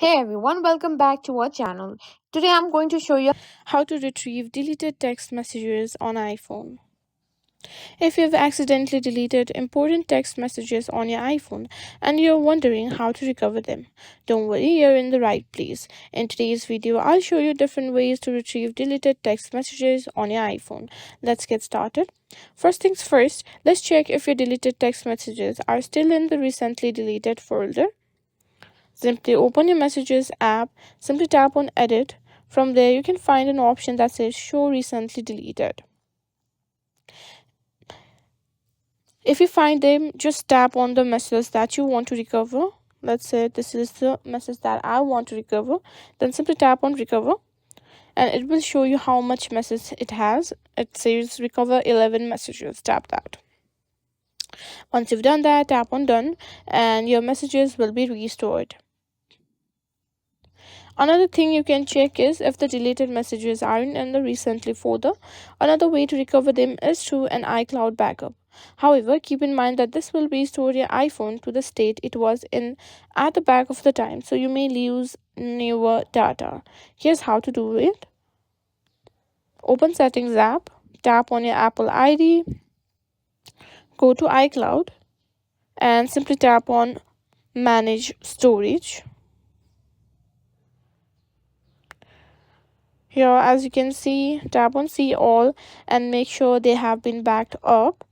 Hey everyone, welcome back to our channel. Today I'm going to show you How to retrieve deleted text messages on iPhone. If you've accidentally deleted important text messages on your iPhone and you're wondering how to recover them, don't worry, you're in the right place. In today's video, I'll show you different ways to retrieve deleted text messages on your iPhone. Let's get started. First things first, let's check if your deleted text messages are still in the recently deleted folder. Simply open your Messages app, simply tap on Edit. From there, you can find an option that says Show Recently Deleted. If you find them, just tap on the message that you want to recover. Let's say this is the message that I want to recover. Then simply tap on Recover and it will show you how much message it has. It says Recover 11 messages. Tap that. Once you've done that, tap on Done and your messages will be restored. Another thing you can check is if the deleted messages aren't in the recently folder. Another way to recover them is through an iCloud backup. However, keep in mind that this will restore your iPhone to the state it was in at the back of the time, so you may lose newer data. Here's how to do it. Open Settings app, tap on your Apple ID, go to iCloud, and simply tap on Manage Storage. Here, as you can see, tap on See All and make sure they have been backed up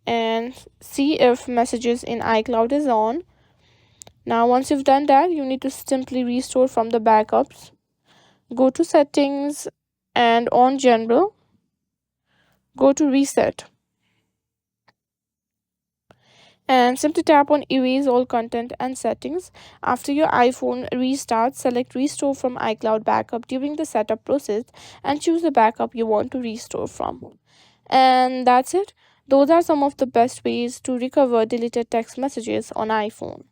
and see if messages in iCloud is on. Now, once you've done that, you need to simply restore from the backups. Go to Settings and on General, go to Reset and simply tap on Erase All Content and Settings. After your iPhone restarts, select Restore from iCloud Backup during the setup process and choose the backup you want to restore from. And that's it. Those are some of the best ways to recover deleted text messages on iPhone.